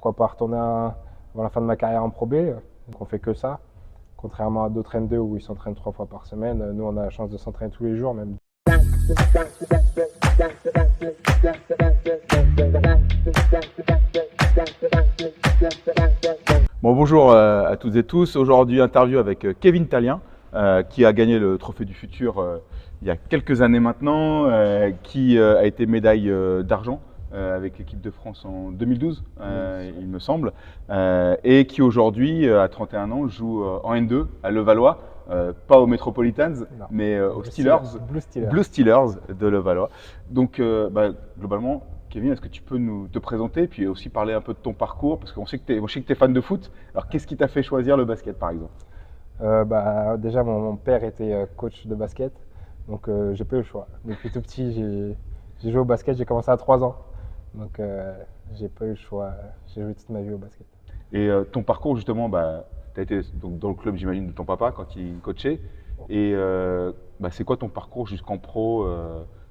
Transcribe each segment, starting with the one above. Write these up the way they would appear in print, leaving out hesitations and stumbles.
Pourquoi pas retourner avant la fin de ma carrière en Pro B, donc on fait que ça. Contrairement à d'autres N2 où ils s'entraînent 3 fois par semaine, nous on a la chance de s'entraîner tous les jours même. Bon, bonjour à toutes et tous. Aujourd'hui, interview avec Kevin Tallien, qui a gagné le Trophée du Futur il y a quelques années maintenant, qui a été médaille d'argent avec l'équipe de France en 2012, il me semble, et qui aujourd'hui, à 31 ans, joue en N2 à Levallois, pas aux Metropolitans, Non. mais aux Blue Steelers, Steelers. Blue Steelers de Levallois. Donc, globalement, Kevin, est-ce que tu peux te présenter et puis aussi parler un peu de ton parcours? Parce qu'on sait que tu es fan de foot. Alors, qu'est-ce qui t'a fait choisir le basket, par exemple? Déjà, mon père était coach de basket, donc j'ai pas eu le choix. Depuis tout petit, j'ai joué au basket, j'ai commencé à 3 ans, donc j'ai pas eu le choix. J'ai joué toute ma vie au basket. Et ton parcours, justement, tu as été donc, dans le club, j'imagine, de ton papa quand il coachait. Et c'est quoi ton parcours jusqu'en pro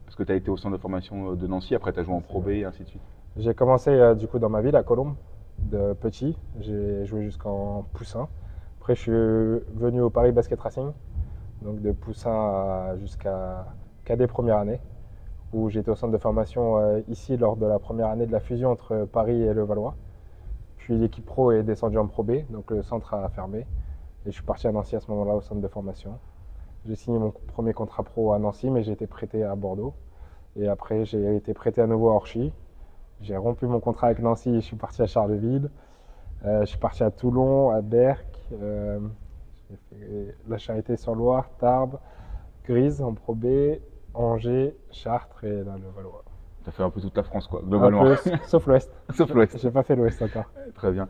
parce que tu as été au centre de formation de Nancy, après tu as joué en Pro B et ainsi de suite. J'ai commencé du coup dans ma ville, à Colombes, de petit. J'ai joué jusqu'en poussin. Après, je suis venu au Paris Basket Racing, donc de poussin jusqu'à cadet première année, où j'étais au centre de formation ici lors de la première année de la fusion entre Paris et Levallois. Puis l'équipe pro est descendue en Pro B, donc le centre a fermé. Et je suis parti à Nancy à ce moment-là au centre de formation. J'ai signé mon premier contrat pro à Nancy, mais j'ai été prêté à Bordeaux. Et après, j'ai été prêté à nouveau à Orchy. J'ai rompu mon contrat avec Nancy et je suis parti à Charleville. Je suis parti à Toulon, à Berck. J'ai fait La Charité-sur-Loire, Tarbes, Grise en Pro B, Angers, Chartres et là le Valois. Tu as fait un peu toute la France, quoi, Un globalement. peu, sauf l'Ouest. Sauf l'Ouest. J'ai pas fait l'Ouest encore. Très bien.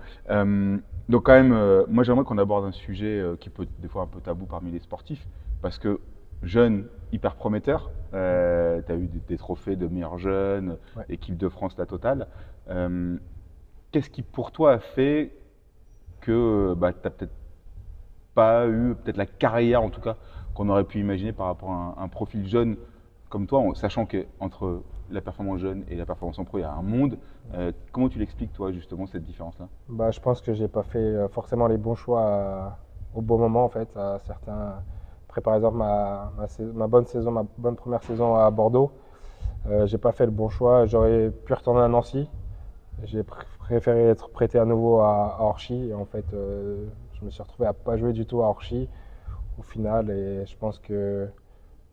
Donc quand même, moi j'aimerais qu'on aborde un sujet qui peut des fois un peu tabou parmi les sportifs, parce que jeune, hyper prometteur, tu as eu des trophées de meilleur jeune, Ouais. équipe de France, la totale. Qu'est-ce qui pour toi a fait que tu n'as peut-être pas eu peut-être la carrière en tout cas qu'on aurait pu imaginer par rapport à un profil jeune comme toi, sachant qu'entre la performance jeune et la performance en pro, il y a un monde. Comment tu l'expliques toi justement cette différence-là? Je pense que j'ai pas fait forcément les bons choix au bon moment en fait. À certains. Après, par exemple, ma bonne première saison à Bordeaux, j'ai pas fait le bon choix. J'aurais pu retourner à Nancy. J'ai préféré être prêté à nouveau à Orchy. Et en fait, je me suis retrouvé à pas jouer du tout à Orchy au final. Et je pense que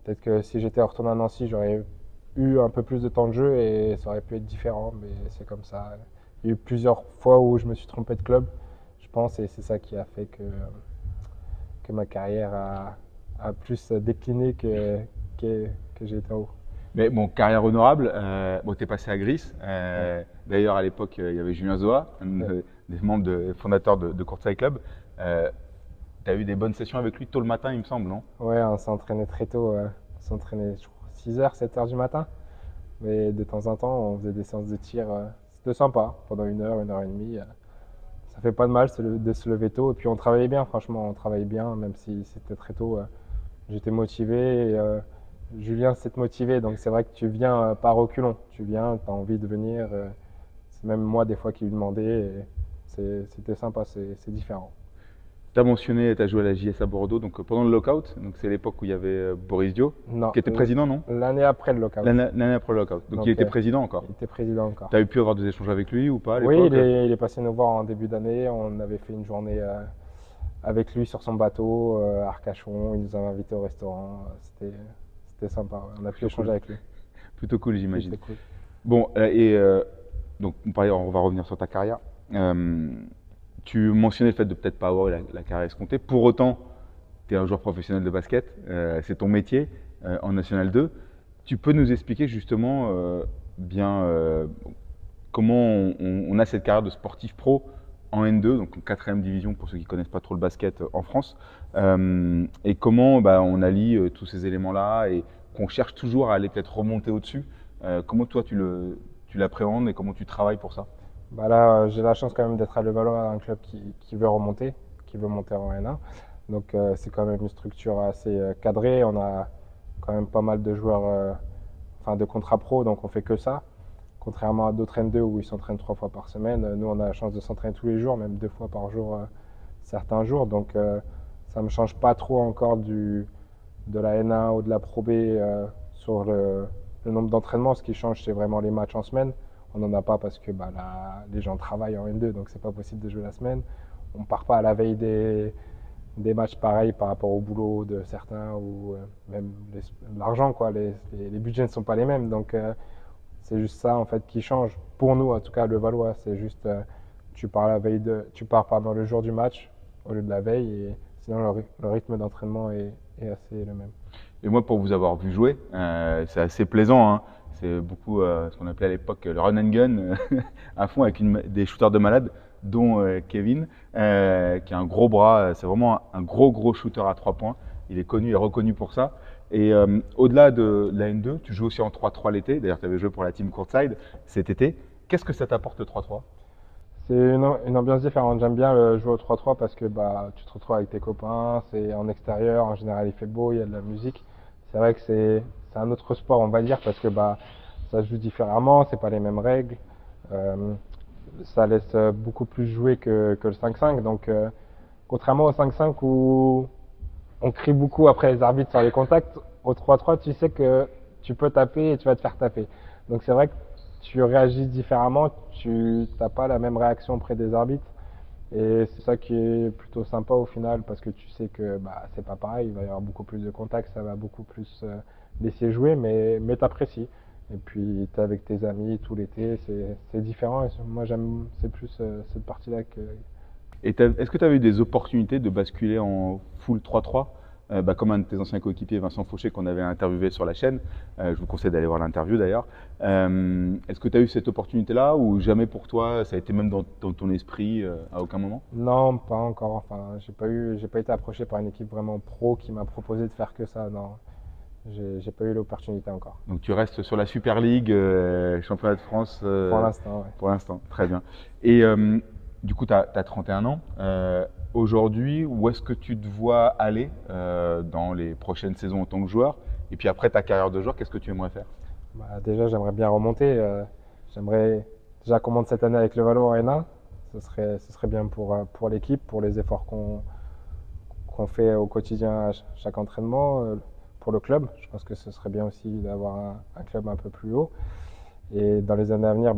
peut-être que si j'étais retourné à Nancy, j'aurais eu un peu plus de temps de jeu et ça aurait pu être différent. Mais c'est comme ça. Il y a eu plusieurs fois où je me suis trompé de club, je pense, et c'est ça qui a fait que ma carrière a plus décliné que j'ai été en haut. Mais bon, carrière honorable, tu es passé à Gris. D'ailleurs, à l'époque, il y avait Julien Zoa, des membres fondateurs de Courtside Club. Tu as eu des bonnes sessions avec lui tôt le matin, il me semble, non? Ouais, on s'entraînait très tôt. On s'entraînait, je crois, 6h, 7h du matin. Mais de temps en temps, on faisait des séances de tir. C'était sympa, pendant 1 heure et demie. Ça fait pas de mal de se lever tôt. Et puis on travaillait bien, franchement, on travaillait bien, même si c'était très tôt. J'étais motivé. Et, Julien s'est motivé, donc c'est vrai que tu viens par reculons. Tu viens, tu as envie de venir. C'est même moi des fois qui lui demandais. Et c'était sympa, c'est différent. Tu as mentionné, tu as joué à la JS à Bordeaux donc, pendant le lockout. Donc c'est l'époque où il y avait Boris Dio, Non, qui était président, non? l'année après le lockout. L'année après le lockout. Donc il était président encore. Il était président encore. Tu as pu avoir des échanges avec lui ou pas à Oui, l'époque? il est passé nous voir en début d'année. On avait fait une journée avec lui sur son bateau à Arcachon. Il nous a invités au restaurant. C'était sympa. Ouais. On a pu échanger avec lui. Plutôt cool, j'imagine. C'était cool. Bon, donc on va revenir sur ta carrière. Tu mentionnais le fait de peut-être pas avoir la carrière escomptée. Pour autant, tu es un joueur professionnel de basket, c'est ton métier en National 2. Tu peux nous expliquer justement comment on a cette carrière de sportif pro en N2, donc en 4e division pour ceux qui ne connaissent pas trop le basket en France, et comment on allie tous ces éléments-là et qu'on cherche toujours à aller peut-être remonter au-dessus. Comment toi tu l'appréhendes et comment tu travailles pour ça? Là, j'ai la chance quand même d'être à Levallois, un club qui veut remonter, qui veut monter en N1. Donc c'est quand même une structure assez cadrée. On a quand même pas mal de joueurs, enfin de contrats pro, donc on fait que ça. Contrairement à d'autres N2 où ils s'entraînent 3 fois par semaine, nous on a la chance de s'entraîner tous les jours, même 2 fois par jour certains jours. Donc ça ne me change pas trop encore de la N1 ou de la Pro B sur le nombre d'entraînements. Ce qui change, c'est vraiment les matchs en semaine. On n'en a pas parce que les gens travaillent en N2, donc c'est pas possible de jouer la semaine. On ne part pas à la veille des matchs pareils par rapport au boulot de certains ou même l'argent, quoi. Les budgets ne sont pas les mêmes. Donc c'est juste ça en fait qui change. Pour nous, en tout cas, le Valois, c'est juste tu pars pendant le jour du match au lieu de la veille. Et sinon, le rythme d'entraînement est assez le même. Et moi, pour vous avoir vu jouer, c'est assez plaisant, hein. C'est beaucoup ce qu'on appelait à l'époque le run and gun à fond avec des shooters de malades, dont Kevin, qui a un gros bras. C'est vraiment un gros shooter à 3 points. Il est connu et reconnu pour ça. Et au-delà de la N2, tu joues aussi en 3-3 l'été. D'ailleurs, tu avais joué pour la team Courtside cet été. Qu'est-ce que ça t'apporte le 3-3? C'est une ambiance différente. J'aime bien jouer au 3-3 parce que tu te retrouves avec tes copains, c'est en extérieur, en général il fait beau, il y a de la musique. C'est vrai que c'est un autre sport, on va dire, parce que ça se joue différemment, c'est pas les mêmes règles. Ça laisse beaucoup plus jouer que le 5-5. Donc contrairement au 5-5 où on crie beaucoup après les arbitres sur les contacts, au 3-3 tu sais que tu peux taper et tu vas te faire taper. Donc c'est vrai que tu réagis différemment, tu n'as pas la même réaction auprès des arbitres. Et c'est ça qui est plutôt sympa au final, parce que tu sais que c'est pas pareil, il va y avoir beaucoup plus de contacts, ça va beaucoup plus laisser jouer, mais t'apprécies. Et puis tu es avec tes amis tout l'été, c'est différent. Et moi j'aime, c'est plus cette partie-là que. Et est-ce que tu as eu des opportunités de basculer en full 3-3 comme un de tes anciens coéquipiers, Vincent Fauché, qu'on avait interviewé sur la chaîne. Je vous conseille d'aller voir l'interview d'ailleurs. Est-ce que tu as eu cette opportunité-là ou jamais pour toi, ça a été même dans ton esprit à aucun moment? Non, pas encore. Enfin, j'ai pas été approché par une équipe vraiment pro qui m'a proposé de faire que ça. Non, j'ai pas eu l'opportunité encore. Donc tu restes sur la Super League, championnat de France Pour l'instant, ouais. Pour l'instant, très bien. Et du coup, tu as 31 ans. Aujourd'hui, où est-ce que tu te vois aller dans les prochaines saisons en tant que joueur? Et puis après ta carrière de joueur, qu'est-ce que tu aimerais faire? Déjà, j'aimerais bien remonter. J'aimerais déjà qu'on monte cette année avec le Valois en N1. Ce serait bien pour l'équipe, pour les efforts qu'on fait au quotidien à chaque entraînement, pour le club. Je pense que ce serait bien aussi d'avoir un club un peu plus haut. Et dans les années à venir,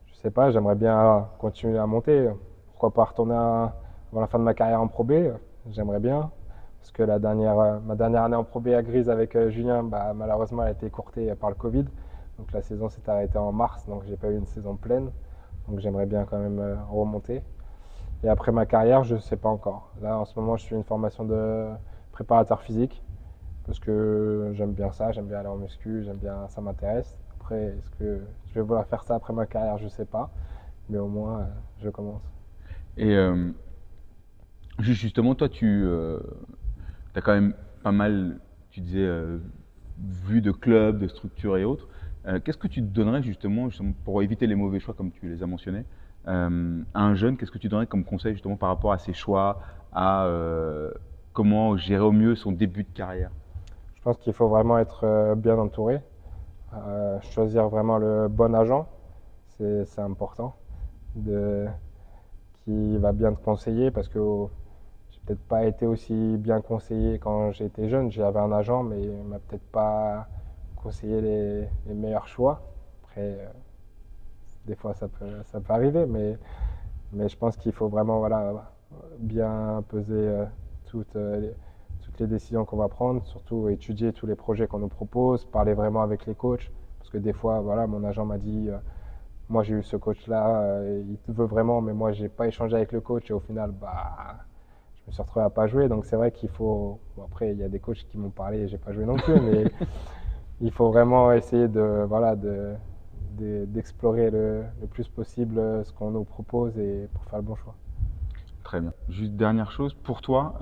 je sais pas, j'aimerais bien continuer à monter. Pourquoi pas retourner avant la fin de ma carrière en Pro B? J'aimerais bien. Parce que ma dernière année en Pro B à Grise avec Julien, malheureusement, elle a été écourtée par le Covid. Donc la saison s'est arrêtée en mars, donc j'ai pas eu une saison pleine. Donc j'aimerais bien quand même remonter. Et après ma carrière, je ne sais pas encore. Là, en ce moment, je suis une formation de préparateur physique. Parce que j'aime bien ça, j'aime bien aller en muscu, ça m'intéresse. Après, est-ce que je vais vouloir faire ça après ma carrière? Je ne sais pas. Mais au moins, je commence. Et justement, toi, tu as quand même pas mal, tu disais, vu de clubs, de structures et autres. Qu'est-ce que tu te donnerais justement pour éviter les mauvais choix comme tu les as mentionnés à un jeune? Qu'est-ce que tu donnerais comme conseil justement par rapport à ses choix, à comment gérer au mieux son début de carrière? Je pense qu'il faut vraiment être bien entouré. Choisir vraiment le bon agent, c'est important. Qui va bien te conseiller parce que j'ai peut-être pas été aussi bien conseillé quand j'étais jeune. J'avais un agent, mais il m'a peut-être pas conseillé les meilleurs choix. Après, des fois ça peut arriver, mais je pense qu'il faut vraiment bien peser toutes les décisions qu'on va prendre, surtout étudier tous les projets qu'on nous propose, parler vraiment avec les coachs. Parce que des fois, mon agent m'a dit moi j'ai eu ce coach-là, il te veut vraiment, mais moi j'ai pas échangé avec le coach et au final, je me suis retrouvé à pas jouer. Donc c'est vrai qu'il faut. Bon, après, il y a des coachs qui m'ont parlé et j'ai pas joué non plus, mais il faut vraiment essayer d'explorer le plus possible ce qu'on nous propose et pour faire le bon choix. Très bien. Juste dernière chose, pour toi,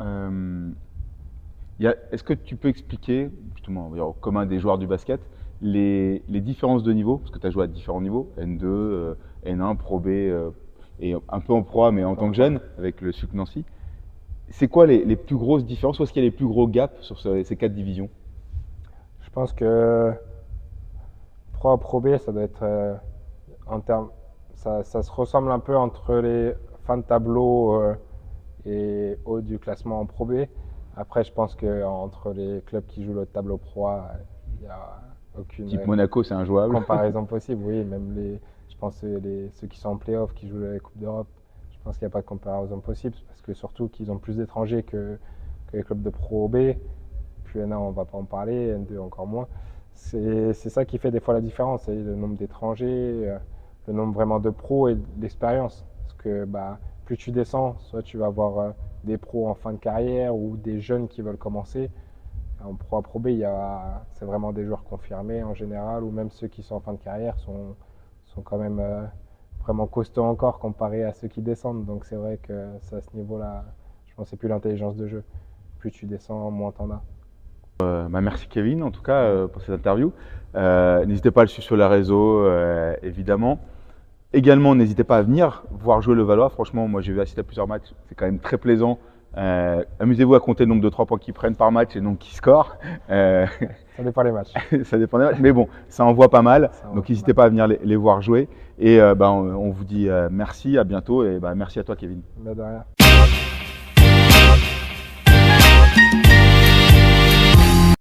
est-ce que tu peux expliquer, justement, au commun des joueurs du basket, les différences de niveau, parce que tu as joué à différents niveaux, N2, N1, Pro B, et un peu en Pro A, mais en tant que jeune, avec le SUC Nancy. C'est quoi les plus grosses différences, ou est-ce qu'il y a les plus gros gaps sur ces 4 divisions? Je pense que Pro A, Pro B, ça doit être en termes, ça se ressemble un peu entre les fins de tableau et haut du classement en Pro B. Après, je pense qu'entre les clubs qui jouent le tableau Pro A, il n'y a aucune Type Monaco, c'est injouable. comparaison possible. Oui, même je pense ceux qui sont en play-off, qui jouent la Coupe d'Europe, je pense qu'il n'y a pas de comparaison possible parce que surtout qu'ils ont plus d'étrangers que les clubs de Pro B. Puis N1, on ne va pas en parler, N2 encore moins. C'est ça qui fait des fois la différence, c'est le nombre d'étrangers, le nombre vraiment de pros et l'expérience. Parce que plus tu descends, soit tu vas avoir des pros en fin de carrière ou des jeunes qui veulent commencer. En Pro A, Pro B, c'est vraiment des joueurs confirmés en général, ou même ceux qui sont en fin de carrière sont quand même vraiment costauds encore comparé à ceux qui descendent. Donc c'est vrai que c'est à ce niveau-là, je pense que c'est plus l'intelligence de jeu. Plus tu descends, moins t'en as. Merci Kevin en tout cas pour cette interview. N'hésitez pas à le suivre sur les réseaux évidemment. Également, n'hésitez pas à venir voir jouer le Valois. Franchement, moi j'ai vu assister à plusieurs matchs, c'est quand même très plaisant. Amusez-vous à compter le nombre de 3 points qu'ils prennent par match et donc qui scorent. Ça dépend des matchs. Ça dépend des matchs, mais bon, ça envoie pas mal. Donc n'hésitez pas à venir les voir jouer. Et on vous dit merci, à bientôt et merci à toi Kevin. Mais de rien.